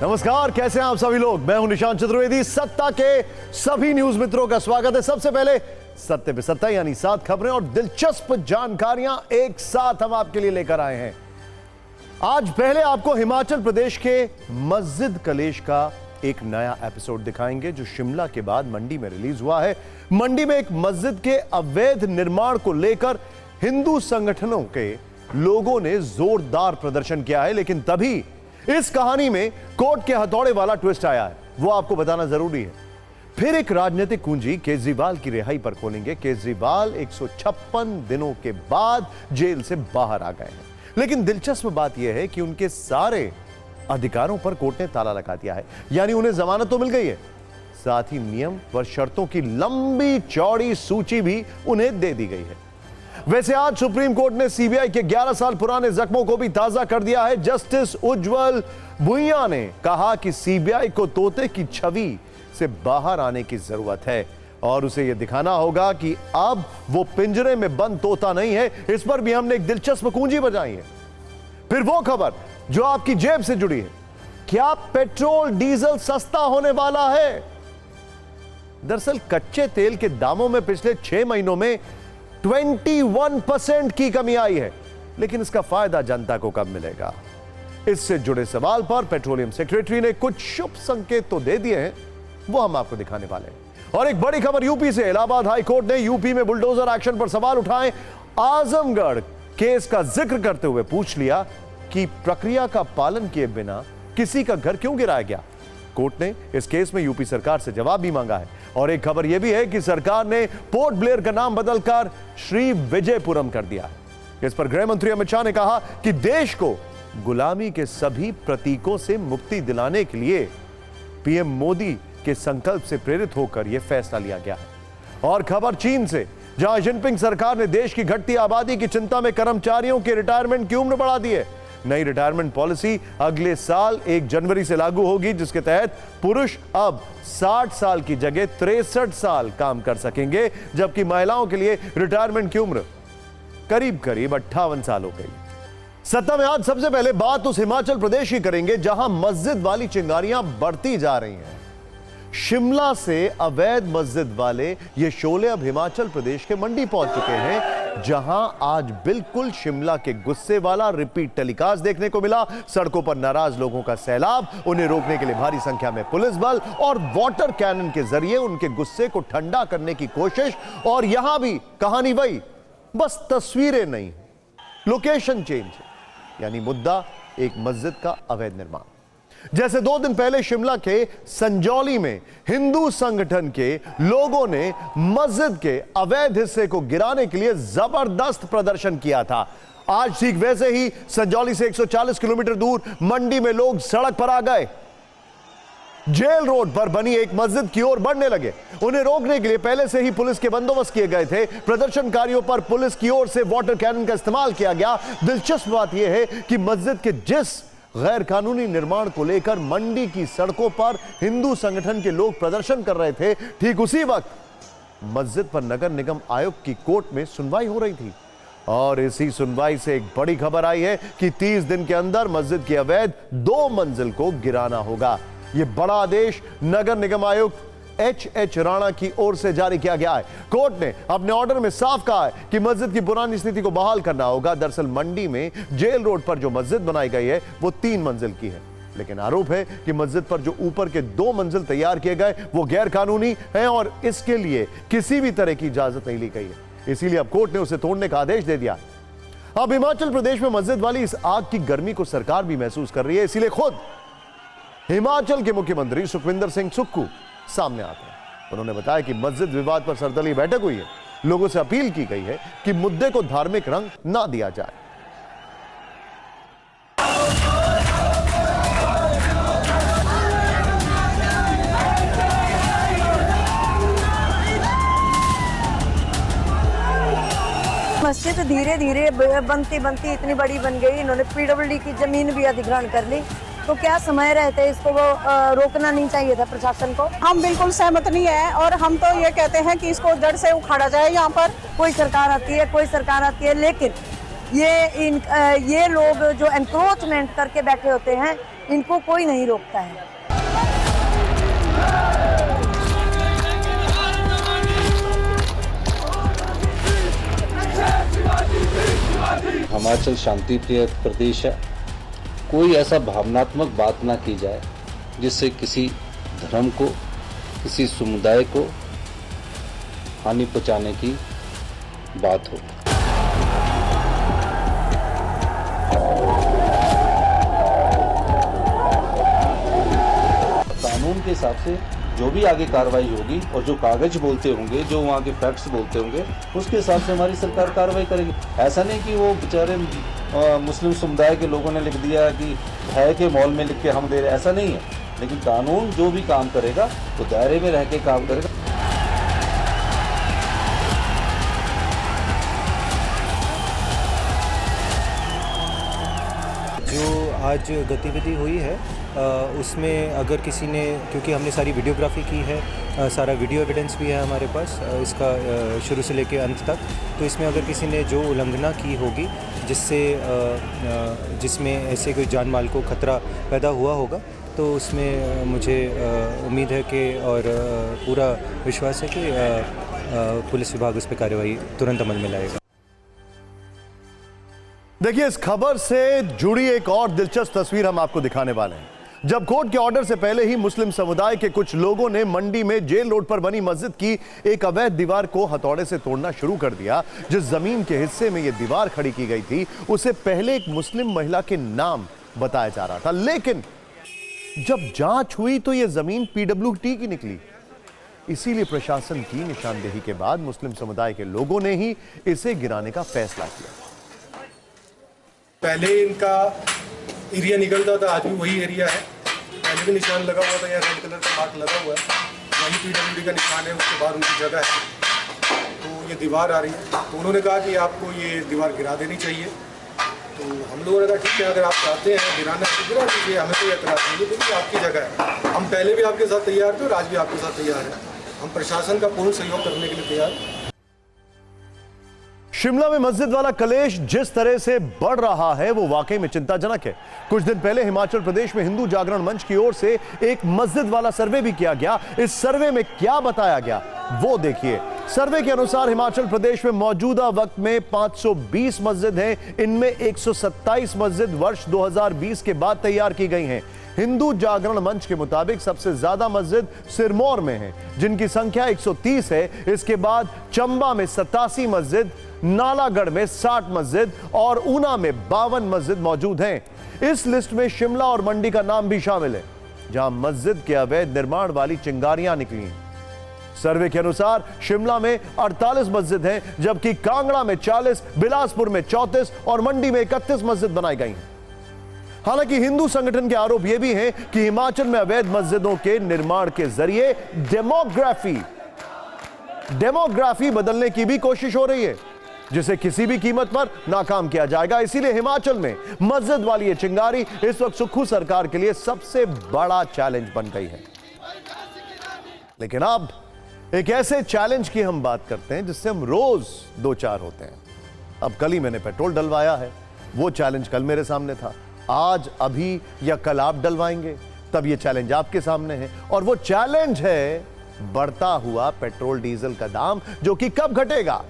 नमस्कार, कैसे हैं आप सभी लोग। मैं हूं निशांत चतुर्वेदी। सत्ता के सभी न्यूज मित्रों का स्वागत है। सबसे पहले सत्य पे सत्ता यानी 7 खबरें और दिलचस्प जानकारियां एक साथ हम आपके लिए लेकर आए हैं। आज पहले आपको हिमाचल प्रदेश के मस्जिद कलेश का एक नया एपिसोड दिखाएंगे जो शिमला के बाद मंडी में रिलीज हुआ है। मंडी में एक मस्जिद के अवैध निर्माण को लेकर हिंदू संगठनों के लोगों ने जोरदार प्रदर्शन किया है, लेकिन तभी इस कहानी में कोर्ट के हथौड़े वाला ट्विस्ट आया है, वो आपको बताना जरूरी है। फिर एक राजनीतिक कुंजी केजरीवाल की रिहाई पर खोलेंगे। केजरीवाल 156 दिनों के बाद जेल से बाहर आ गए हैं, लेकिन दिलचस्प बात यह है कि उनके सारे अधिकारों पर कोर्ट ने ताला लगा दिया है, यानी उन्हें जमानत तो मिल गई है, साथ ही नियम व शर्तों की लंबी चौड़ी सूची भी उन्हें दे दी गई है। वैसे आज सुप्रीम कोर्ट ने सीबीआई के 11 साल पुराने जख्मों को भी ताजा कर दिया है। जस्टिस उज्जवल भुइयां ने कहा कि सीबीआई को तोते की छवि से बाहर आने की जरूरत है और उसे यह दिखाना होगा कि अब वो पिंजरे में बंद तोता नहीं है। इस पर भी हमने एक दिलचस्प कुंजी बजाई है। फिर वो खबर जो आपकी जेब से जुड़ी है, क्या पेट्रोल डीजल सस्ता होने वाला है? दरअसल कच्चे तेल के दामों में पिछले 6 महीनों में 21% की कमी आई है, लेकिन इसका फायदा जनता को कब मिलेगा? इससे जुड़े सवाल पर पेट्रोलियम सेक्रेटरी ने कुछ शुभ संकेत तो दे दिए हैं, वो हम आपको दिखाने वाले हैं। और एक बड़ी खबर यूपी से। इलाहाबाद हाई कोर्ट ने यूपी में बुलडोजर एक्शन पर सवाल उठाए। आजमगढ़ केस का जिक्र करते हुए पूछ लिया कि प्रक्रिया का पालन किए बिना किसी का घर क्यों गिराया गया। कोर्ट ने इस केस में यूपी सरकार से जवाब भी मांगा है। और एक खबर यह भी है कि सरकार ने पोर्ट ब्लेयर का नाम बदलकर श्री विजयपुरम कर दिया है। इस पर गृह मंत्री अमित शाह ने कहा कि देश को गुलामी के सभी प्रतीकों से मुक्ति दिलाने के लिए पीएम मोदी के संकल्प से प्रेरित होकर यह फैसला लिया गया है। और खबर चीन से, जहां जिनपिंग सरकार ने देश की घटती आबादी की चिंता में कर्मचारियों के रिटायरमेंट की उम्र बढ़ा दी है। नई रिटायरमेंट पॉलिसी अगले साल 1 जनवरी से लागू होगी, जिसके तहत पुरुष अब 60 साल की जगह 63 साल काम कर सकेंगे, जबकि महिलाओं के लिए रिटायरमेंट की उम्र करीब 58 साल हो गई। सत्ता में आज सबसे पहले बात उस हिमाचल प्रदेश की करेंगे जहां मस्जिद वाली चिंगारियां बढ़ती जा रही हैं। शिमला से अवैध मस्जिद वाले ये शोले अब हिमाचल प्रदेश के मंडी पहुंच चुके हैं, जहां आज बिल्कुल शिमला के गुस्से वाला रिपीट टेलीकास्ट देखने को मिला। सड़कों पर नाराज लोगों का सैलाब, उन्हें रोकने के लिए भारी संख्या में पुलिस बल और वाटर कैनन के जरिए उनके गुस्से को ठंडा करने की कोशिश। और यहां भी कहानी वही, बस तस्वीरें नहीं, लोकेशन चेंज है, यानी मुद्दा एक मस्जिद का अवैध निर्माण। जैसे 2 दिन पहले शिमला के संजौली में हिंदू संगठन के लोगों ने मस्जिद के अवैध हिस्से को गिराने के लिए जबरदस्त प्रदर्शन किया था, आज ठीक वैसे ही संजौली से 140 किलोमीटर दूर मंडी में लोग सड़क पर आ गए, जेल रोड पर बनी एक मस्जिद की ओर बढ़ने लगे। उन्हें रोकने के लिए पहले से ही पुलिस के बंदोबस्त किए गए थे। प्रदर्शनकारियों पर पुलिस की ओर से वाटर कैनन का इस्तेमाल किया गया। दिलचस्प बात यह है कि मस्जिद के जिस गैर कानूनी निर्माण को लेकर मंडी की सड़कों पर हिंदू संगठन के लोग प्रदर्शन कर रहे थे, ठीक उसी वक्त मस्जिद पर नगर निगम आयुक्त की कोर्ट में सुनवाई हो रही थी। और इसी सुनवाई से एक बड़ी खबर आई है कि 30 दिन के अंदर मस्जिद की अवैध 2 मंजिल को गिराना होगा। यह बड़ा आदेश नगर निगम आयुक्त एच राणा की ओर से जारी किया गया है। कोर्ट ने अपने ऑर्डर में साफ कहा है कि मस्जिद की पुरानी स्थिति को बहाल करना होगा। दरअसल मंडी में जेल रोड पर जो मस्जिद बनाई गई है वो 3 मंजिल की है, लेकिन आरोप है कि मस्जिद पर जो ऊपर के 2 मंजिल तैयार किए गए वो गैर कानूनी हैं और इसके लिए किसी भी तरह की इजाजत नहीं ली गई है। इसीलिए अब कोर्ट ने उसे तोड़ने का आदेश दे दिया। अब हिमाचल प्रदेश में मस्जिद वाली इस आग की गर्मी को सरकार भी महसूस कर रही है, इसीलिए खुद हिमाचल के मुख्यमंत्री सुखविंदर सिंह सुक्खू सामने आते हैं। उन्होंने बताया कि मस्जिद विवाद पर सर्वदलीय बैठक हुई है। लोगों से अपील की गई है कि मुद्दे को धार्मिक रंग ना दिया जाए। मस्जिद धीरे धीरे बनती बनती इतनी बड़ी बन गई, इन्होंने पीडब्ल्यूडी की जमीन भी अधिग्रहण कर ली, तो क्या समय रहते इसको वो रोकना नहीं चाहिए था प्रशासन को? हम बिल्कुल सहमत नहीं है और हम तो ये कहते हैं कि इसको जड़ से उखाड़ा जाए। यहाँ पर कोई सरकार आती है, लेकिन ये लोग जो एनक्रोचमेंट करके बैठे होते हैं, इनको कोई नहीं रोकता है। हिमाचल शांति प्रिय प्रदेश है। कोई ऐसा भावनात्मक बात ना की जाए जिससे किसी धर्म को, किसी समुदाय को हानि पहुंचाने की बात हो। कानून के हिसाब से जो भी आगे कार्रवाई होगी और जो कागज बोलते होंगे, जो वहाँ के फैक्ट्स बोलते होंगे, उसके हिसाब से हमारी सरकार कार्रवाई करेगी। ऐसा नहीं कि वो बेचारे मुस्लिम समुदाय के लोगों ने लिख दिया कि भय के मॉल में लिख के हम दे रहे, ऐसा नहीं है। लेकिन कानून जो भी काम करेगा वो दायरे में रह के काम करेगा। जो आज गतिविधि हुई है उसमें अगर किसी ने, क्योंकि हमने सारी वीडियोग्राफी की है, सारा वीडियो एविडेंस भी है हमारे पास इसका शुरू से लेकर अंत तक, तो इसमें अगर किसी ने जो उल्लंघना की होगी जिसमें ऐसे कोई जान माल को खतरा पैदा हुआ होगा, तो उसमें मुझे उम्मीद है कि और पूरा विश्वास है कि पुलिस विभाग उस पर कार्रवाई तुरंत अमल में लाएगा। देखिए, इस खबर से जुड़ी एक और दिलचस्प तस्वीर हम आपको दिखाने वाले हैं। जब कोर्ट के ऑर्डर से पहले ही मुस्लिम समुदाय के कुछ लोगों ने मंडी में जेल रोड पर बनी मस्जिद की एक अवैध दीवार को हथौड़े से तोड़ना शुरू कर दिया। जिस जमीन के हिस्से में यह दीवार खड़ी की गई थी उसे पहले एक मुस्लिम महिला के नाम बताया जा रहा था, लेकिन जब जांच हुई तो यह जमीन पीडब्ल्यूडी की निकली। इसीलिए प्रशासन की निशानदेही के बाद मुस्लिम समुदाय के लोगों ने ही इसे गिराने का फैसला किया। पहले इनका एरिया निकलता था, आज भी वही एरिया है। पहले भी निशान लगा हुआ था, यहाँ रेड कलर का मार्क लगा हुआ है, वहीं पीडब्ल्यूडी का निशान है, उसके बाद उनकी जगह है। तो ये दीवार आ रही है, तो उन्होंने कहा कि आपको ये दीवार गिरा देनी चाहिए। तो हम लोगों ने कहा ठीक है, अगर आप चाहते हैं गिराना तो गिरा दीजिए, हमें कोई एतराज़ नहीं है, क्योंकि आपकी जगह है। हम पहले भी आपके साथ तैयार थे और आज भी आपके साथ तैयार हैं। हम प्रशासन का पूर्ण सहयोग करने के लिए तैयार हैं। शिमला में मस्जिद वाला कलेश जिस तरह से बढ़ रहा है वो वाकई में चिंताजनक है। कुछ दिन पहले हिमाचल प्रदेश में हिंदू जागरण मंच की ओर से एक मस्जिद वाला सर्वे भी किया गया। इस सर्वे में क्या बताया गया वो देखिए। सर्वे के अनुसार हिमाचल प्रदेश में मौजूदा वक्त में 520 मस्जिद हैं। इनमें 127 मस्जिद वर्ष 2020 के बाद तैयार की गई हैं। हिंदू जागरण मंच के मुताबिक सबसे ज्यादा मस्जिद सिरमौर में हैं, जिनकी संख्या 130 है। इसके बाद चंबा में 87 मस्जिद, नालागढ़ में 60 मस्जिद और ऊना में 52 मस्जिद मौजूद हैं। इस लिस्ट में शिमला और मंडी का नाम भी शामिल है, जहां मस्जिद के अवैध निर्माण वाली चिंगारियां निकली। सर्वे के अनुसार शिमला में 48 मस्जिद हैं, जबकि कांगड़ा में 40, बिलासपुर में 34 और मंडी में 31 मस्जिद बनाई गई हैं। हालांकि हिंदू संगठन के आरोप यह भी हैं कि हिमाचल में अवैध मस्जिदों के निर्माण के जरिए डेमोग्राफी बदलने की भी कोशिश हो रही है, जिसे किसी भी कीमत पर नाकाम किया जाएगा। इसीलिए हिमाचल में मस्जिद वाली ये चिंगारी इस वक्त सुक्खू सरकार के लिए सबसे बड़ा चैलेंज बन गई है। लेकिन अब एक ऐसे चैलेंज की हम बात करते हैं जिससे हम रोज दो चार होते हैं। अब कल ही मैंने पेट्रोल डलवाया है, वो चैलेंज कल मेरे सामने था। आज, अभी या कल आप डलवाएंगे, तब ये चैलेंज आपके सामने है। और वो चैलेंज है बढ़ता हुआ पेट्रोल डीजल का दाम, जो कि कब घटेगा।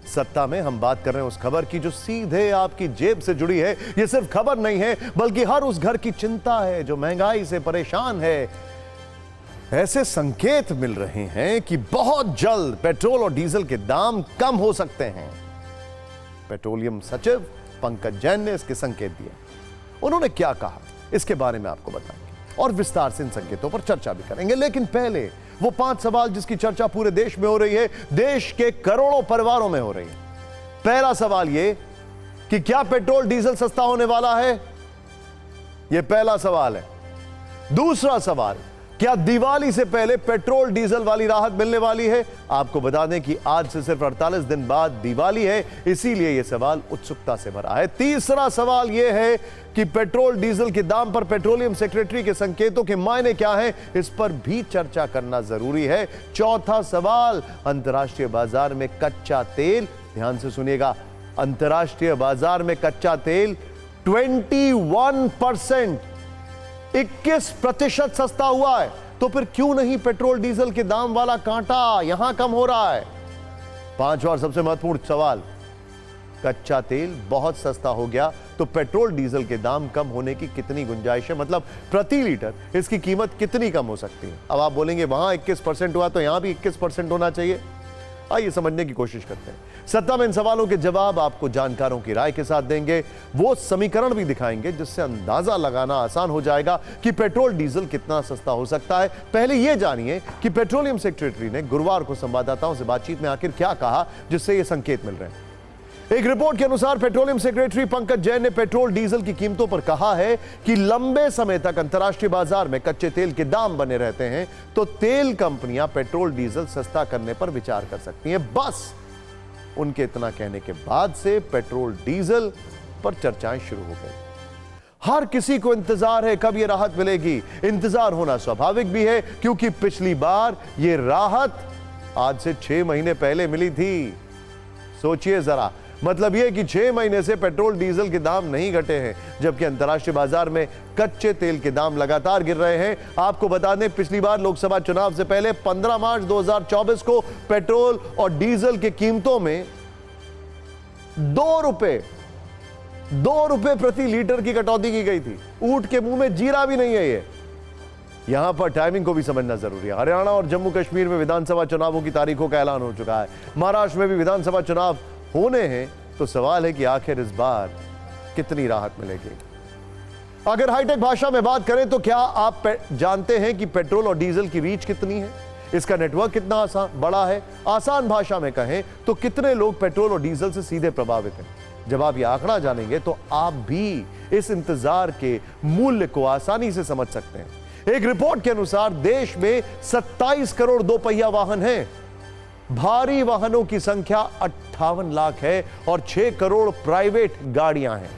सत्ता में हम बात कर रहे हैं उस खबर की जो सीधे आपकी जेब से जुड़ी है। ये सिर्फ खबर नहीं है, बल्कि हर उस घर की चिंता है जो महंगाई से परेशान है। ऐसे संकेत मिल रहे हैं कि बहुत जल्द पेट्रोल और डीजल के दाम कम हो सकते हैं। पेट्रोलियम सचिव पंकज जैन ने इसके संकेत दिए। उन्होंने क्या कहा इसके बारे में आपको बताएंगे और विस्तार से इन संकेतों पर चर्चा भी करेंगे। लेकिन पहले वो 5 सवाल जिसकी चर्चा पूरे देश में हो रही है, देश के करोड़ों परिवारों में हो रही है। पहला सवाल ये कि क्या पेट्रोल डीजल सस्ता होने वाला है, यह पहला सवाल है। दूसरा सवाल, क्या दिवाली से पहले पेट्रोल डीजल वाली राहत मिलने वाली है। आपको बता दें कि आज से सिर्फ 48 दिन बाद दिवाली है, इसीलिए यह सवाल उत्सुकता से भरा है। तीसरा सवाल यह है कि पेट्रोल डीजल के दाम पर पेट्रोलियम सेक्रेटरी के संकेतों के मायने क्या हैं, इस पर भी चर्चा करना जरूरी है। चौथा सवाल, अंतर्राष्ट्रीय बाजार में कच्चा तेल, ध्यान से सुनिएगा, अंतर्राष्ट्रीय बाजार में कच्चा तेल 21% 21% सस्ता हुआ है। तो फिर क्यों नहीं पेट्रोल डीजल के दाम वाला कांटा यहां कम हो रहा है? पांचवा और सबसे महत्वपूर्ण सवाल, कच्चा तेल बहुत सस्ता हो गया तो पेट्रोल डीजल के दाम कम होने की कितनी गुंजाइश है? मतलब प्रति लीटर इसकी कीमत कितनी कम हो सकती है? अब आप बोलेंगे वहां 21% हुआ तो यहां भी 21% होना चाहिए। आइए समझने की कोशिश करते हैं। सत्ता में इन सवालों के जवाब आपको जानकारों की राय के साथ देंगे। वो समीकरण भी दिखाएंगे जिससे अंदाजा लगाना आसान हो जाएगा कि पेट्रोल डीजल कितना सस्ता हो सकता है। पहले यह जानिए कि पेट्रोलियम सेक्रेटरी ने गुरुवार को संवाददाताओं से बातचीत में आखिर क्या कहा जिससे ये संकेत मिल रहे हैं। एक रिपोर्ट के अनुसार पेट्रोलियम सेक्रेटरी पंकज जैन ने पेट्रोल डीजल की कीमतों पर कहा है कि लंबे समय तक अंतर्राष्ट्रीय बाजार में कच्चे तेल के दाम बने रहते हैं तो तेल कंपनियां पेट्रोल डीजल सस्ता करने पर विचार कर सकती हैं। बस उनके इतना कहने के बाद से पेट्रोल डीजल पर चर्चाएं शुरू हो गई। हर किसी को इंतजार है कब यह राहत मिलेगी। इंतजार होना स्वाभाविक भी है क्योंकि पिछली बार यह राहत आज से 6 महीने पहले मिली थी। सोचिए जरा, मतलब यह कि 6 महीने से पेट्रोल डीजल के दाम नहीं घटे हैं जबकि अंतर्राष्ट्रीय बाजार में कच्चे तेल के दाम लगातार गिर रहे हैं। आपको बता दें, पिछली बार लोकसभा चुनाव से पहले 15 मार्च 2024 को पेट्रोल और डीजल की कीमतों में 2 रुपए प्रति लीटर की कटौती की गई थी। ऊंट के मुंह में जीरा भी नहीं है ये। यहां पर टाइमिंग को भी समझना जरूरी है। हरियाणा और जम्मू कश्मीर में विधानसभा चुनावों की तारीखों का ऐलान हो चुका है। महाराष्ट्र में भी विधानसभा चुनाव होने हैं तो सवाल है कि आखिर इस बार कितनी राहत मिलेगी। अगर हाईटेक भाषा में बात करें तो क्या आप जानते हैं कि पेट्रोल और डीजल की रीच कितनी है? इसका नेटवर्क कितना बड़ा है? आसान भाषा में कहें तो कितने लोग पेट्रोल और डीजल से सीधे प्रभावित हैं? जब आप यह आंकड़ा जानेंगे तो आप भी इस इंतजार के मूल्य को आसानी से समझ सकते हैं। एक रिपोर्ट के अनुसार देश में 27 करोड़ दोपहिया वाहन हैं। भारी वाहनों की संख्या 58 लाख है और 6 करोड़ प्राइवेट गाड़ियां हैं।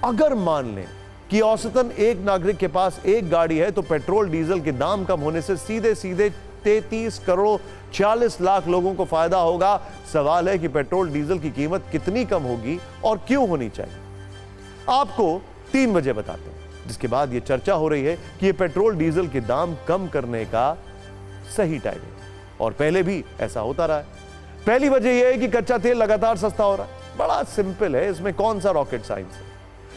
अगर मान लें कि औसतन एक नागरिक के पास एक गाड़ी है तो पेट्रोल डीजल के दाम कम होने से सीधे सीधे 33 करोड़ 40 लाख लोगों को फायदा होगा। सवाल है कि पेट्रोल डीजल की कीमत कितनी कम होगी और क्यों होनी चाहिए? आपको 3 वजह बताते हैं जिसके बाद यह चर्चा हो रही है कि यह पेट्रोल डीजल के दाम कम करने का सही टाइम है और पहले भी ऐसा होता रहा है। पहली वजह यह है कि कच्चा तेल लगातार सस्ता हो रहा है। बड़ा सिंपल है, इसमें कौन सा रॉकेट साइंस है।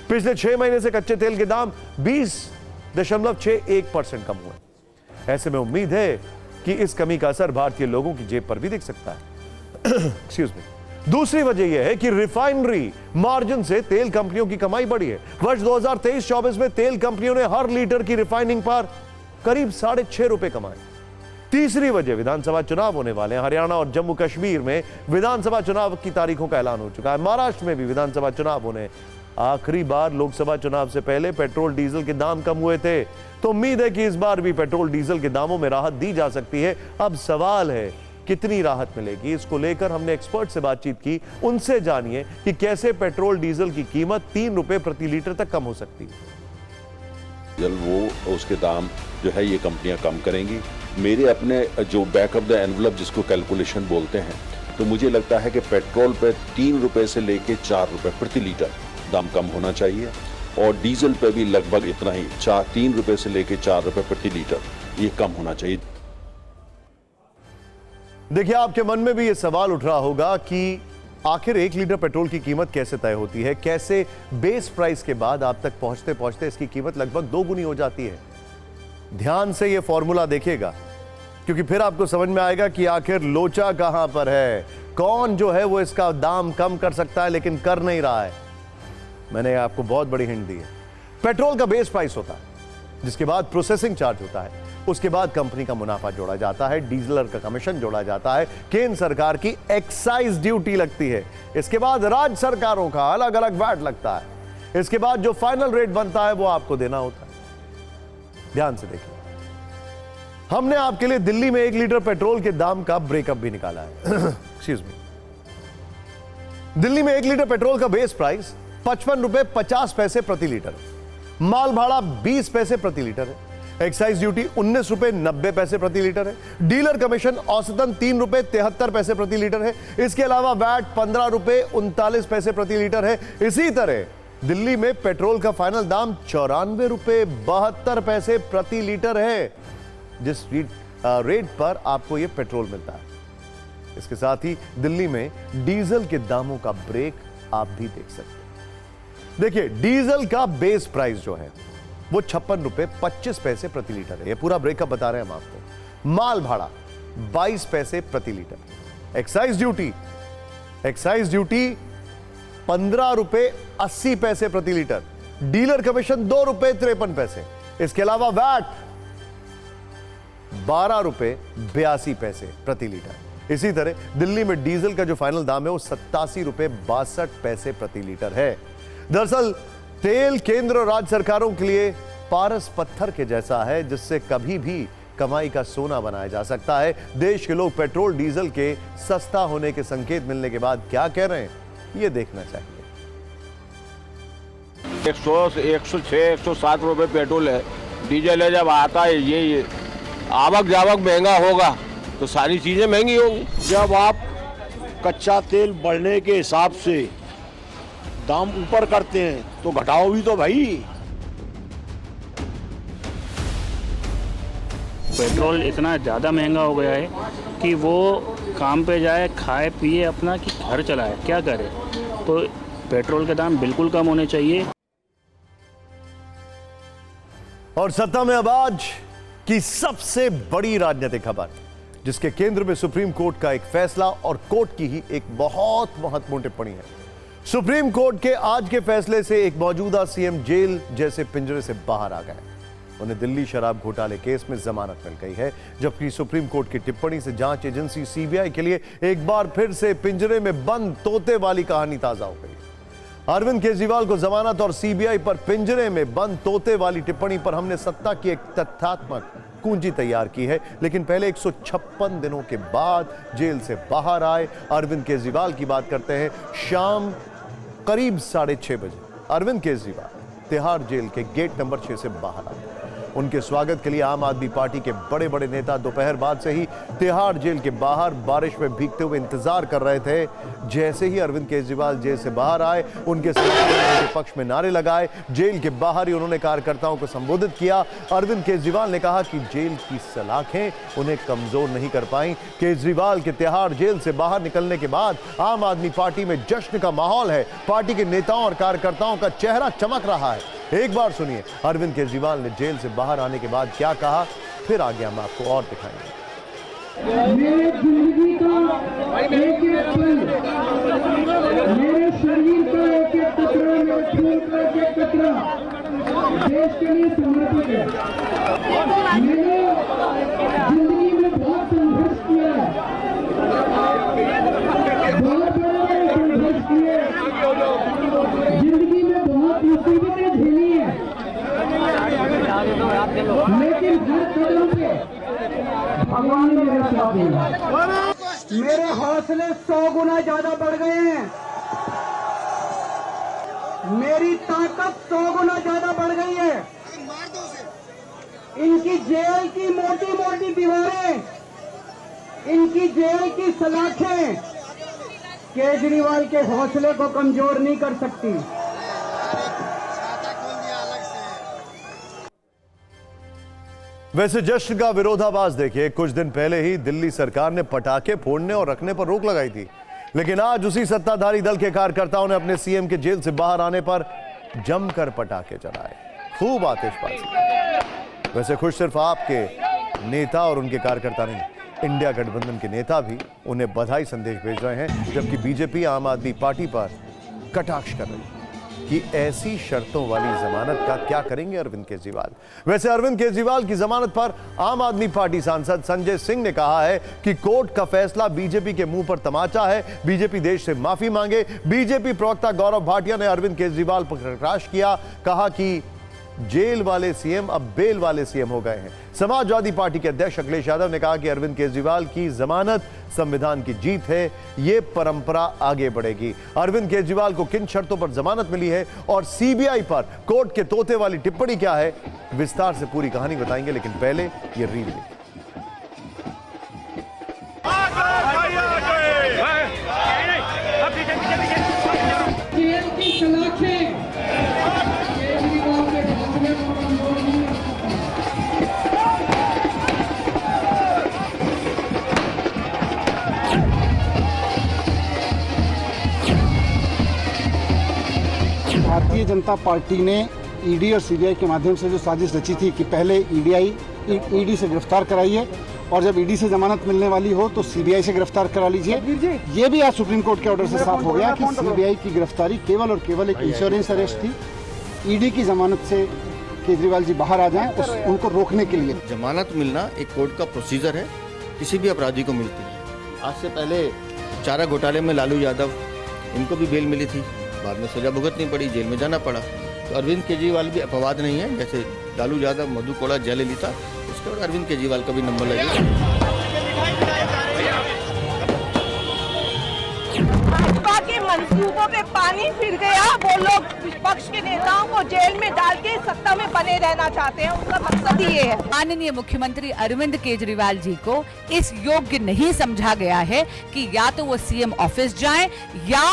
पिछले 6 महीने से कच्चे तेल के दाम 20.61% कम हुए। ऐसे में उम्मीद है कि इस कमी का असर भारतीय लोगों की जेब पर भी दिख सकता है। Excuse me. दूसरी वजह यह है कि रिफाइनरी मार्जिन से तेल कंपनियों की कमाई बढ़ी है। वर्ष 2023-24 में तेल कंपनियों ने हर लीटर की रिफाइनिंग पर करीब 6.5 रुपए कमाए। तीसरी वजह, विधानसभा चुनाव होने वाले हैं। हरियाणा और जम्मू कश्मीर में विधानसभा चुनाव की तारीखों का ऐलान हो चुका है। महाराष्ट्र में भी विधानसभा चुनाव होने। आखिरी बार लोकसभा चुनाव से पहले पेट्रोल डीजल के दाम कम हुए थे तो उम्मीद है कि इस बार भी पेट्रोल डीजल के दामों में राहत दी जा सकती है। अब सवाल है कितनी राहत मिलेगी। इसको लेकर हमने एक्सपर्ट से बातचीत की। उनसे जानिए कि कैसे पेट्रोल डीजल की कीमत 3 रुपए प्रति लीटर तक कम हो सकती है। जल वो उसके दाम जो है ये कंपनियां कम करेंगी। मेरे अपने जो बैक ऑफ द एनवलप जिसको कैलकुलेशन बोलते हैं तो मुझे लगता है कि पेट्रोल पे 3 रुपए से लेके 4 रुपए प्रति लीटर दाम कम होना चाहिए और डीजल पे भी लगभग इतना ही 3 रुपए से लेके 4 रुपए प्रति लीटर ये कम होना चाहिए। देखिए, आपके मन में भी यह सवाल उठ रहा होगा कि आखिर 1 लीटर पेट्रोल की कीमत कैसे तय होती है? कैसे बेस प्राइस के बाद आप तक पहुंचते पहुंचते इसकी कीमत लगभग 2 गुनी हो जाती है? ध्यान से यह फॉर्मूला देखिएगा क्योंकि फिर आपको समझ में आएगा कि आखिर लोचा कहां पर है। कौन जो है वो इसका दाम कम कर सकता है लेकिन कर नहीं रहा है। मैंने आपको बहुत बड़ी हिंट दी है। पेट्रोल का बेस प्राइस होता है जिसके बाद प्रोसेसिंग चार्ज होता है, उसके बाद कंपनी का मुनाफा जोड़ा जाता है, डीजलर का कमीशन जोड़ा जाता है, केंद्र सरकार की एक्साइज ड्यूटी लगती है, इसके बाद राज्य सरकारों का अलग अलग वैट लगता है, इसके बाद जो फाइनल रेट बनता है वो आपको देना होता है। ध्यान से देखिए, हमने आपके लिए दिल्ली में 1 लीटर पेट्रोल के दाम का ब्रेकअप भी निकाला है। Excuse me. दिल्ली में 1 लीटर पेट्रोल का बेस प्राइस 55 रुपए 50 पैसे प्रति लीटर है। माल भाड़ा 20 पैसे प्रति लीटर है। एक्साइज ड्यूटी 19 रुपए 90 पैसे प्रति लीटर है। डीलर कमीशन औसतन 3 रुपए 73 पैसे प्रति लीटर है। इसके अलावा वैट 15 रुपए 39 पैसे प्रति लीटर है। इसी तरह दिल्ली में पेट्रोल का फाइनल दाम 94 रुपए 72 पैसे प्रति लीटर है, जिस रेट पर आपको यह पेट्रोल मिलता है। इसके साथ ही दिल्ली में डीजल के दामों का ब्रेक आप भी देख सकते हैं। देखिए, डीजल का बेस प्राइस जो है वो 56 रुपए 25 पैसे प्रति लीटर है। यह पूरा ब्रेकअप बता रहे हैं हम आपको। माल भाड़ा 22 पैसे प्रति लीटर। एक्साइज ड्यूटी 15 रुपए 80 पैसे प्रति लीटर। डीलर कमीशन 2 रुपए 53 पैसे। इसके अलावा वैट 12 रुपए 82 पैसे प्रति लीटर। इसी तरह दिल्ली में डीजल का जो फाइनल दाम है वो 87 रुपए 62 पैसे प्रति लीटर है। दरअसल तेल केंद्र और राज्य सरकारों के लिए पारस पत्थर के जैसा है, जिससे कभी भी कमाई का सोना बनाया जा सकता है। देश के लोग पेट्रोल डीजल के सस्ता होने के संकेत मिलने के बाद क्या कह रहे हैं, ये देखना चाहिए। 100, 106, 107 रुपए पेट्रोल है, डीजल है। जब आता है ये आवक जावक महंगा होगा तो सारी चीजें महंगी होंगी। जब आप कच्चा तेल बढ़ने के हिसाब से दाम ऊपर करते हैं तो घटाओ भी तो भाई। पेट्रोल इतना ज़्यादा महंगा हो गया है कि वो काम पे जाए, खाए पिए अपना, कि घर चलाए, क्या करे। तो पेट्रोल के दाम बिल्कुल कम होने चाहिए। और सत्ता में अब आज की सबसे बड़ी राजनीतिक खबर, जिसके केंद्र में सुप्रीम कोर्ट का एक फैसला और कोर्ट की ही एक बहुत महत्वपूर्ण टिप्पणी है। सुप्रीम कोर्ट के आज के फैसले से एक मौजूदा सीएम जेल जैसे पिंजरे से बाहर आ गए। उन्हें दिल्ली शराब घोटाले केस में जमानत मिल गई है, जबकि सुप्रीम कोर्ट की टिप्पणी से जांच एजेंसी सीबीआई के लिए एक बार फिर से पिंजरे में बंद तोते वाली कहानी ताजा हो गई। अरविंद केजरीवाल को जमानत और सीबीआई पर पिंजरे में बंद तोते वाली टिप्पणी पर हमने सत्ता की एक तथ्यात्मक कुंजी तैयार की है। लेकिन पहले 156 दिनों के बाद जेल से बाहर आए अरविंद केजरीवाल की बात करते हैं। शाम करीब 6:30 बजे अरविंद केजरीवाल तिहाड़ जेल के गेट नंबर 6 से बाहर आए। उनके स्वागत के लिए आम आदमी पार्टी के बड़े बड़े नेता दोपहर बाद से ही तिहाड़ जेल के बाहर बारिश में भीगते हुए इंतजार कर रहे थे। जैसे ही अरविंद केजरीवाल जेल से बाहर आए, उनके समर्थकों के पक्ष में नारे लगाए। जेल के बाहर ही उन्होंने कार्यकर्ताओं को संबोधित किया। अरविंद केजरीवाल ने कहा कि जेल की सलाखें उन्हें कमजोर नहीं कर पाई। केजरीवाल के तिहाड़ जेल से बाहर निकलने के बाद आम आदमी पार्टी में जश्न का माहौल है। पार्टी के नेताओं और कार्यकर्ताओं का चेहरा चमक रहा है। एक बार सुनिए अरविंद केजरीवाल ने जेल से बाहर आने के बाद क्या कहा, फिर आगे हम आपको और दिखाएंगे। मेरे जिंदगी का एक एक पल, मेरे शरीर का एक एक कतरा, मेरे खून का एक एक कतरा देश के लिए समर्पित है। मैंने जिंदगी में बहुत संघर्ष किया है, बहुत बड़ा संघर्ष किया है, जिंदगी में बहुत मुसीबतें झेली है, लेकिन हर कदम पे भगवान ने मेरे साथ दिया। मेरे हौसले 100 गुना ज्यादा बढ़ गए हैं, मेरी ताकत 100 गुना ज्यादा बढ़ गई है। इनकी जेल की मोटी मोटी दीवारें, इनकी जेल की सलाखें केजरीवाल के हौसले को कमजोर नहीं कर सकती। वैसे जश्न का विरोधाभास देखिए, कुछ दिन पहले ही दिल्ली सरकार ने पटाखे फोड़ने और रखने पर रोक लगाई थी, लेकिन आज उसी सत्ताधारी दल के कार्यकर्ताओं ने अपने सीएम के जेल से बाहर आने पर जमकर पटाखे जलाए, खूब आतिशबाजी। वैसे खुश सिर्फ आपके नेता और उनके कार्यकर्ता नहीं, इंडिया गठबंधन के नेता भी उन्हें बधाई संदेश भेज रहे हैं, जबकि बीजेपी आम आदमी पार्टी पर कटाक्ष कर रही है कि ऐसी शर्तों वाली जमानत का क्या करेंगे अरविंद केजरीवाल। वैसे अरविंद केजरीवाल की जमानत पर आम आदमी पार्टी सांसद संजय सिंह ने कहा है कि कोर्ट का फैसला बीजेपी के मुंह पर तमाचा है, बीजेपी देश से माफी मांगे। बीजेपी प्रवक्ता गौरव भाटिया ने अरविंद केजरीवाल पर कटाक्ष किया, कहा कि जेल वाले सीएम अब बेल वाले सीएम हो गए हैं। समाजवादी पार्टी के अध्यक्ष अखिलेश यादव ने कहा कि अरविंद केजरीवाल की जमानत संविधान की जीत है, ये परंपरा आगे बढ़ेगी। अरविंद केजरीवाल को किन शर्तों पर जमानत मिली है और सीबीआई पर कोर्ट के तोते वाली टिप्पणी क्या है, विस्तार से पूरी कहानी बताएंगे, लेकिन पहले ये रील देखिए। जेल की सलाखें जनता पार्टी ने ईडी और सीबीआई के माध्यम से जो साजिश रची थी कि पहले ईडी से गिरफ्तार कराइए और जब ईडी से जमानत मिलने वाली हो तो सीबीआई से गिरफ्तार करा लीजिए। ये भी आज सुप्रीम कोर्ट के ऑर्डर से साफ हो गया कि सीबीआई की गिरफ्तारी केवल और केवल एक इंश्योरेंस अरेस्ट थी। ईडी की जमानत से केजरीवाल जी बाहर आ जाएं उनको रोकने के लिए। जमानत मिलना एक कोर्ट का प्रोसीजर है, किसी भी अपराधी को मिलती है। आज से पहले चारा घोटाले में लालू यादव, इनको भी बेल मिली थी, बाद में सजा भुगतनी पड़ी, जेल में जाना पड़ा। तो अरविंद केजरीवाल भी अपवाद नहीं है, जैसे लालू यादव, मधु कोड़ा, जयललिता, उसके बाद अरविंद केजरीवाल का भी नंबर लगेगा। भाजपा के मंसूबों पे पानी फिर गया। वो लोग विपक्ष के नेताओं को जेल में डाल के सत्ता में बने रहना चाहते हैं, उनका मकसद ही ये है। माननीय मुख्यमंत्री अरविंद केजरीवाल जी को इस योग्य नहीं समझा गया है कि या तो वो सीएम ऑफिस जाएं या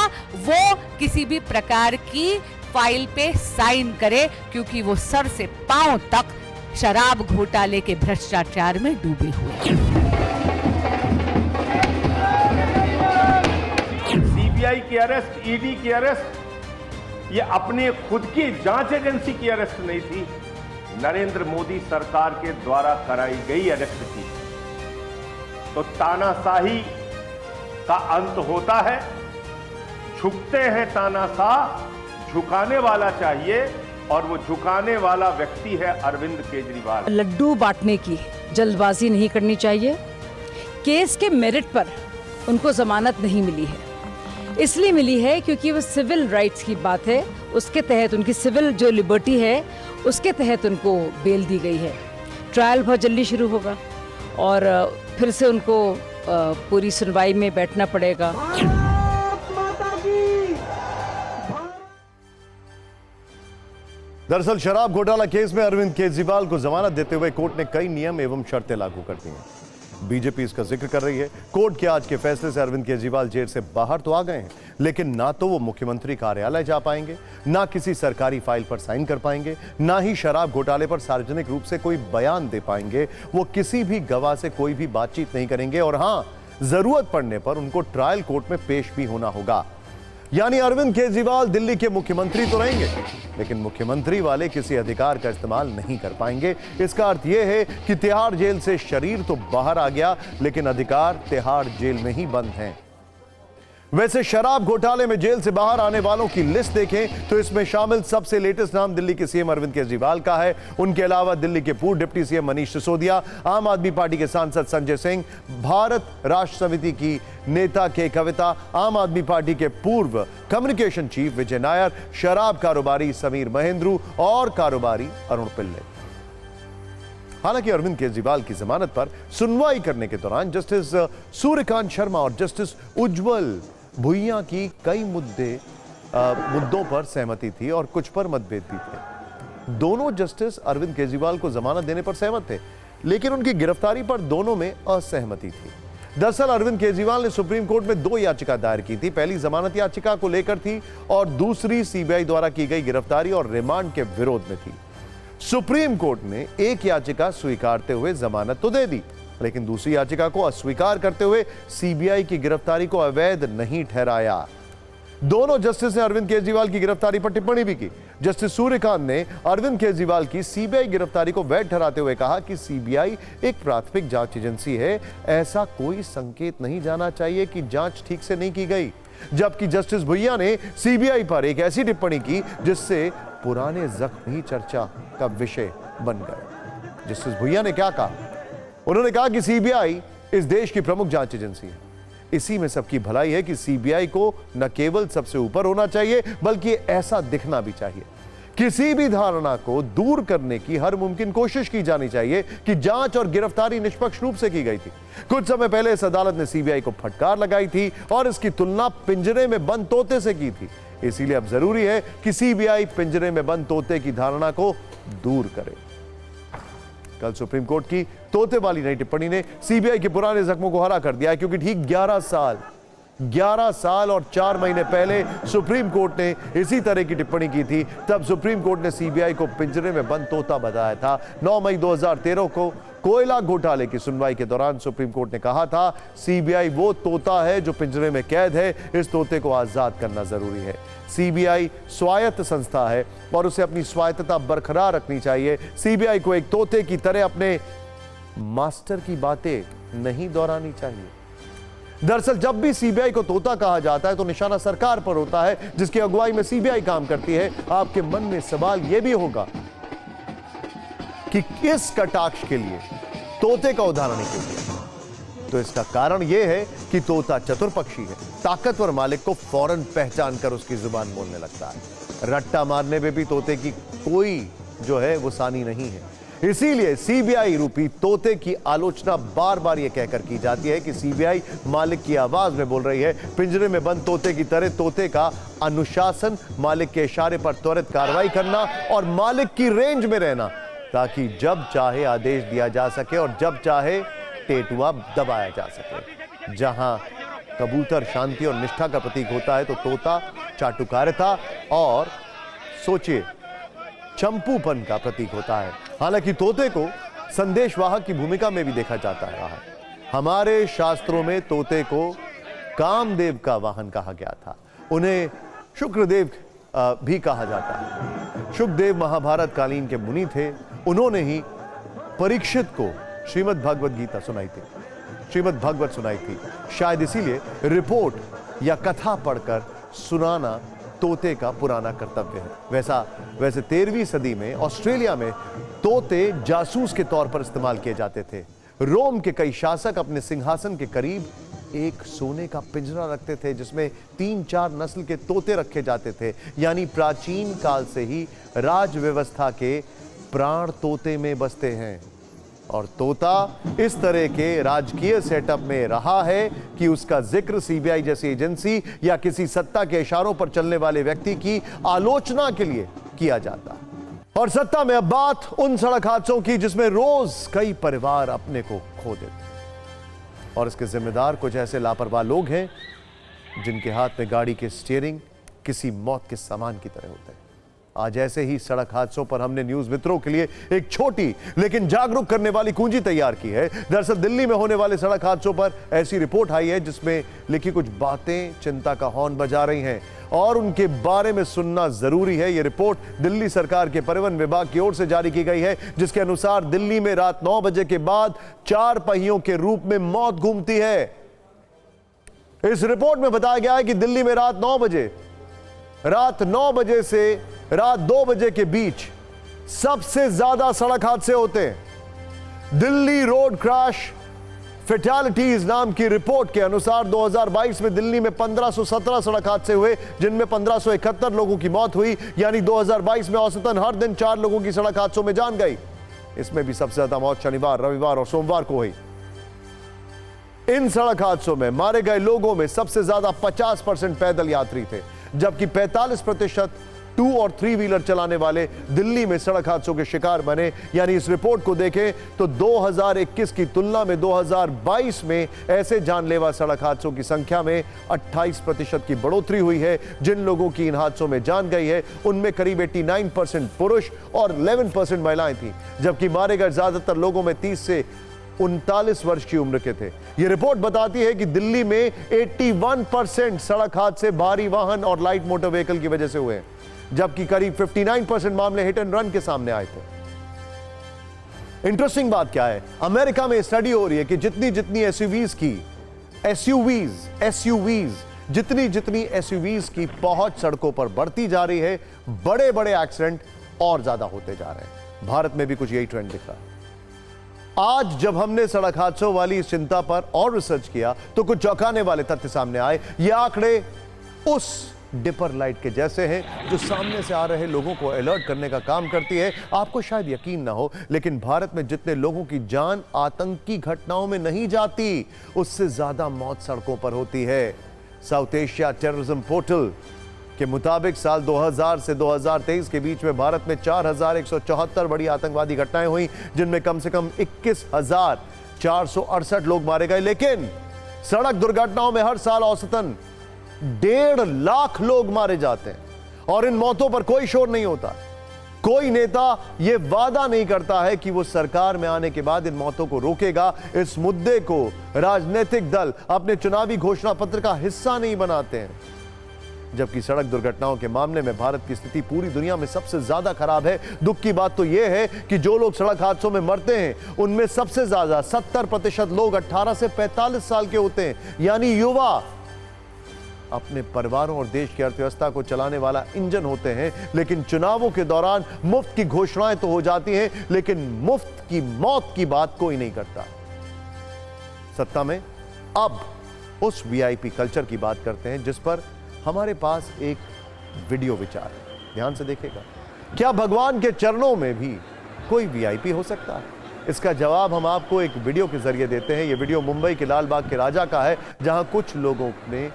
वो किसी भी प्रकार की फाइल पे साइन करे, क्योंकि वो सर से पांव तक शराब घोटाले के भ्रष्टाचार में डूबे हुए। सीबीआई की अरेस्ट, ईडी की अरेस्ट, ये अपने खुद की जांच एजेंसी की अरेस्ट नहीं थी, नरेंद्र मोदी सरकार के द्वारा कराई गई अरेस्ट थी। तो तानाशाही का अंत होता है, झुकते हैं तानाशाह, झुकाने वाला चाहिए, और वो झुकाने वाला व्यक्ति है अरविंद केजरीवाल। लड्डू बांटने की जल्दबाजी नहीं करनी चाहिए। केस के मेरिट पर उनको जमानत नहीं मिली है, इसलिए मिली है क्योंकि वो सिविल राइट्स की बात है, उसके तहत उनकी सिविल जो लिबर्टी है उसके तहत उनको बेल दी गई है। ट्रायल बहुत जल्दी शुरू होगा और फिर से उनको पूरी सुनवाई में बैठना पड़ेगा। दरअसल शराब घोटाला केस में अरविंद केजरीवाल को जमानत देते हुए कोर्ट ने कई नियम एवं शर्तें लागू कर दी हैं। बीजेपी इसका जिक्र कर रही है। कोर्ट के आज के फैसले से अरविंद केजरीवाल जेल से बाहर तो आ गए हैं, लेकिन ना तो वो मुख्यमंत्री कार्यालय जा पाएंगे, ना किसी सरकारी फाइल पर साइन कर पाएंगे, ना ही शराब घोटाले पर सार्वजनिक रूप से कोई बयान दे पाएंगे। वो किसी भी गवाह से कोई भी बातचीत नहीं करेंगे और हां, जरूरत पड़ने पर उनको ट्रायल कोर्ट में पेश भी होना होगा। यानी अरविंद केजरीवाल दिल्ली के मुख्यमंत्री तो रहेंगे, लेकिन मुख्यमंत्री वाले किसी अधिकार का इस्तेमाल नहीं कर पाएंगे। इसका अर्थ यह है कि तिहाड़ जेल से शरीर तो बाहर आ गया, लेकिन अधिकार तिहाड़ जेल में ही बंद हैं। वैसे शराब घोटाले में जेल से बाहर आने वालों की लिस्ट देखें तो इसमें शामिल सबसे लेटेस्ट नाम दिल्ली के सीएम अरविंद केजरीवाल का है। उनके अलावा दिल्ली के पूर्व डिप्टी सीएम मनीष सिसोदिया, आम आदमी पार्टी के सांसद संजय सिंह, भारत राष्ट्र समिति की नेता के कविता, आम आदमी पार्टी के पूर्व कम्युनिकेशन चीफ विजय नायर, शराब कारोबारी समीर महेंद्रू और कारोबारी अरुण पिल्ले। हालांकि अरविंद केजरीवाल की जमानत पर सुनवाई करने के दौरान जस्टिस सूर्यकांत शर्मा और जस्टिस उज्जवल भुइयां की कई मुद्दों पर सहमति थी और कुछ पर मतभेद भी थे। दोनों जस्टिस अरविंद केजरीवाल को जमानत देने पर सहमत थे, लेकिन उनकी गिरफ्तारी पर दोनों में असहमति थी। दरअसल अरविंद केजरीवाल ने सुप्रीम कोर्ट में 2 याचिका दायर की थी। पहली जमानत याचिका को लेकर थी और दूसरी सीबीआई द्वारा की गई गिरफ्तारी और रिमांड के विरोध में थी। सुप्रीम कोर्ट ने एक याचिका स्वीकारते हुए जमानत तो दे दी, लेकिन दूसरी याचिका को अस्वीकार करते हुए सीबीआई की गिरफ्तारी को अवैध नहीं ठहराया। दोनों जस्टिस ने अरविंद केजरीवाल की गिरफ्तारी पर टिप्पणी भी की। जस्टिस सूर्यकांत ने अरविंद केजरीवाल की सीबीआई गिरफ्तारी को वैध ठहराते हुए कहा कि सीबीआई एक प्राथमिक जांच एजेंसी है, ऐसा कोई संकेत नहीं जाना चाहिए कि जांच ठीक से नहीं की गई। जबकि जस्टिस भुइया ने सीबीआई पर एक ऐसी टिप्पणी की जिससे पुराने जख्म ही चर्चा का विषय बन गए। जस्टिस भुइया ने क्या कहा? उन्होंने कहा कि सीबीआई इस देश की प्रमुख जांच एजेंसी है। इसी में सबकी भलाई है कि सीबीआई को न केवल सबसे ऊपर होना चाहिए, बल्कि ऐसा दिखना भी चाहिए। किसी भी धारणा को दूर करने की हर मुमकिन कोशिश की जानी चाहिए कि जांच और गिरफ्तारी निष्पक्ष रूप से की गई थी। कुछ समय पहले इस अदालत ने सीबीआई को फटकार लगाई थी और इसकी तुलना पिंजरे में बंद तोते से की थी। इसीलिए अब जरूरी है कि सीबीआई पिंजरे में बंद तोते की धारणा को दूर करे। कल सुप्रीम कोर्ट की तोते वाली नई टिप्पणी ने सीबीआई के पुराने जख्मों को हरा कर दिया है, क्योंकि ठीक 11 साल 11 साल और 4 महीने पहले सुप्रीम कोर्ट ने इसी तरह की टिप्पणी की थी। तब सुप्रीम कोर्ट ने सीबीआई को पिंजरे में बंद तोता बताया था। 9 मई 2013 को कोयला घोटाले की सुनवाई के दौरान सुप्रीम कोर्ट ने कहा था, सीबीआई वो तोता है जो पिंजरे में कैद है, इस तोते को आजाद करना जरूरी है। सीबीआई स्वायत्त संस्था है और उसे अपनी स्वायत्तता बरकरार रखनी चाहिए। सीबीआई को एक तोते की तरह अपने मास्टर की बातें नहीं दोहरानी चाहिए। दरअसल जब भी सीबीआई को तोता कहा जाता है तो निशाना सरकार पर होता है जिसकी अगुवाई में सीबीआई काम करती है। आपके मन में सवाल यह भी होगा कि इस कटाक्ष के लिए तोते का उदाहरण क्यों दिया? तो इसका कारण यह है कि तोता चतुर पक्षी है। ताकतवर मालिक को फौरन पहचान कर उसकी जुबान बोलने लगता है। रट्टा मारने में भी तोते की कोई जो है वो सानी नहीं है। इसीलिए सीबीआई रूपी तोते की आलोचना बार बार यह कहकर की जाती है कि सीबीआई मालिक की आवाज में बोल रही है। पिंजरे में बंद तोते की तरह तोते का अनुशासन, मालिक के इशारे पर त्वरित कार्रवाई करना और मालिक की रेंज में रहना, ताकि जब चाहे आदेश दिया जा सके और जब चाहे टेटुआ दबाया जा सके। जहां कबूतर शांति और निष्ठा का प्रतीक होता है तो तोता चाटुकारिता और सोचिए चंपूपन का प्रतीक होता है। हालांकि तोते को संदेशवाहक की भूमिका में भी देखा जाता रहा है। हमारे शास्त्रों में तोते को कामदेव का वाहन कहा गया था। उन्हें शुक्रदेव भी कहा जाता है। शुकदेव महाभारत कालीन के मुनि थे। उन्होंने ही परीक्षित को श्रीमद् भगवत गीता सुनाई थी, श्रीमद् भगवत सुनाई थी। शायद इसीलिए रिपोर्ट या कथा पढ़कर सुनाना तोते का पुराना कर्तव्य है। वैसे 13वीं सदी में ऑस्ट्रेलिया में तोते जासूस के तौर पर इस्तेमाल किए जाते थे। रोम के कई शासक अपने सिंहासन के करीब एक सोने का पिंजरा रखते थे जिसमें 3-4 नस्ल के तोते रखे जाते थे। यानी प्राचीन काल से ही राज व्यवस्था के प्राण तोते में बसते हैं और तोता इस तरह के राजकीय सेटअप में रहा है कि उसका जिक्र सीबीआई जैसी एजेंसी या किसी सत्ता के इशारों पर चलने वाले व्यक्ति की आलोचना के लिए किया जाता है। और सत्ता में अब बात उन सड़क हादसों की जिसमें रोज कई परिवार अपने को खो देते हैं और इसके जिम्मेदार कुछ ऐसे लापरवाह लोग हैं जिनके हाथ में गाड़ी के स्टीयरिंग किसी मौत के सामान की तरह होते हैं। आज ऐसे ही सड़क हादसों पर हमने न्यूज मित्रों के लिए एक छोटी लेकिन जागरूक करने वाली कुंजी तैयार की है। दरअसल दिल्ली में होने वाले सड़क हादसों पर ऐसी रिपोर्ट आई है जिसमें लिखी कुछ बातें चिंता का हॉर्न बजा रही हैं और उनके बारे में सुनना जरूरी है। यह रिपोर्ट दिल्ली सरकार के परिवहन विभाग की ओर से जारी की गई है, जिसके अनुसार दिल्ली में रात 9 बजे के बाद 4 पहियों के रूप में मौत घूमती है। इस रिपोर्ट में बताया गया है कि दिल्ली में रात 9 बजे से रात 2 बजे के बीच सबसे ज्यादा सड़क हादसे होते हैं। दिल्ली रोड क्रैश फैटेलिटीज नाम की रिपोर्ट के अनुसार 2022 में दिल्ली में 1517 सड़क हादसे हुए जिनमें 1571 लोगों की मौत हुई। यानी 2022 में औसतन हर दिन 4 लोगों की सड़क हादसों में जान गई। इसमें भी सबसे ज्यादा मौत शनिवार, रविवार और सोमवार को हुई। इन सड़क हादसों में मारे गए लोगों में सबसे ज्यादा 50% पैदल यात्री थे, जबकि 45% 2 और 3 व्हीलर चलाने वाले दिल्ली में सड़क हादसों के शिकार बने। यानी इस रिपोर्ट को देखें तो 2021 की तुलना में 2022 में ऐसे जानलेवा सड़क हादसों की संख्या में 28% की बढ़ोतरी हुई है। जिन लोगों की इन हादसों में जान गई है उनमें करीब 89% पुरुष और 11% महिलाएं थी, जबकि मारे गए ज्यादातर लोगों में 30 से 39 वर्ष की उम्र के थे। यह रिपोर्ट बताती है कि दिल्ली में 81% सड़क हादसे भारी वाहन और लाइट मोटर व्हीकल की वजह से हुए हैं, जबकि करीब 59% मामले हिट एंड रन के सामने आए थे। इंटरेस्टिंग बात क्या है, अमेरिका में स्टडी हो रही है कि जितनी एसयूवीज की पहुंच सड़कों पर बढ़ती जा रही है, बड़े बड़े एक्सीडेंट और ज्यादा होते जा रहे हैं। भारत में भी कुछ यही ट्रेंड दिख रहा है। आज जब हमने सड़क हादसों वाली इस चिंता पर और रिसर्च किया तो कुछ चौंकाने वाले तथ्य सामने आए। ये आंकड़े उस डिपर लाइट के जैसे हैं जो सामने से आ रहे लोगों को अलर्ट करने का काम करती है। आपको शायद यकीन ना हो, लेकिन भारत में जितने लोगों की जान आतंकी घटनाओं में नहीं जाती, उससे ज्यादा मौत सड़कों पर होती है। साउथ एशिया टेररिज्म पोर्टल के मुताबिक साल 2000 से 2023 के बीच में भारत में 4174 बड़ी आतंकवादी घटनाएं हुई, जिनमें कम से कम 21,468 लोग मारे गए। लेकिन सड़क दुर्घटनाओं में हर साल औसतन 1.5 लाख लोग मारे जाते हैं और इन मौतों पर कोई शोर नहीं होता। कोई नेता यह वादा नहीं करता है कि वो सरकार में आने के बाद इन मौतों को रोकेगा। इस मुद्दे को राजनीतिक दल अपने चुनावी घोषणा पत्र का हिस्सा नहीं बनाते हैं। जबकि सड़क दुर्घटनाओं के मामले में भारत की स्थिति पूरी दुनिया में सबसे ज्यादा खराब है। दुख की बात तो यह है कि जो लोग सड़क हादसों में मरते हैं उनमें सबसे ज्यादा 70% लोग 18 से 45 साल के होते हैं, यानी युवा अपने परिवारों और देश की अर्थव्यवस्था को चलाने वाला इंजन होते हैं। लेकिन चुनावों के दौरान मुफ्त की घोषणाएं तो हो जाती हैं, लेकिन मुफ्त की मौत की बात कोई नहीं करता। सत्ता में अब उस वीआईपी कल्चर की बात करते हैं जिस पर हमारे पास एक वीडियो विचार है। ध्यान से देखिएगा। क्या भगवान के चरणों में भी कोई वीआईपी हो सकता है? इसका जवाब हम आपको एक वीडियो के जरिए देते हैं। यह वीडियो मुंबई के लाल बाग के राजा का है, जहां कुछ लोगों ने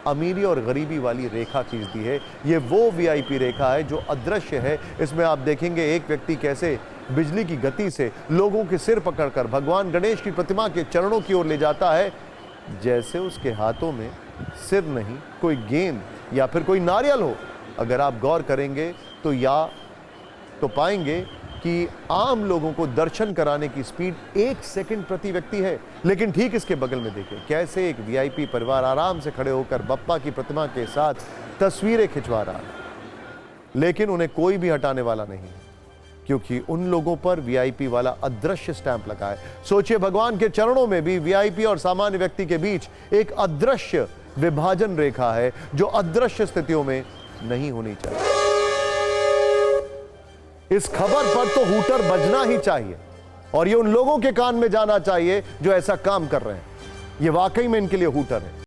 अमीरी और गरीबी वाली रेखा खींच दी है। ये वो वीआईपी रेखा है जो अदृश्य है। इसमें आप देखेंगे एक व्यक्ति कैसे बिजली की गति से लोगों के सिर पकड़कर भगवान गणेश की प्रतिमा के चरणों की ओर ले जाता है, जैसे उसके हाथों में सिर नहीं, कोई गेंद या फिर कोई नारियल हो। अगर आप गौर करेंगे तो पाएंगे कि आम लोगों को दर्शन कराने की स्पीड 1 सेकंड प्रति व्यक्ति है। लेकिन ठीक इसके बगल में देखिए कैसे एक वीआईपी परिवार आराम से खड़े होकर बप्पा की प्रतिमा के साथ तस्वीरें खिंचवा रहा है। लेकिन उन्हें कोई भी हटाने वाला नहीं है, क्योंकि उन लोगों पर वीआईपी वाला अदृश्य स्टैंप लगा है। सोचिए, भगवान के चरणों में भी वीआईपी और सामान्य व्यक्ति के बीच एक अदृश्य विभाजन रेखा है जो अदृश्य स्थितियों में नहीं होनी चाहिए। इस खबर पर तो हूटर बजना ही चाहिए और ये उन लोगों के कान में जाना चाहिए जो ऐसा काम कर रहे हैं। ये वाकई में इनके लिए हूटर है।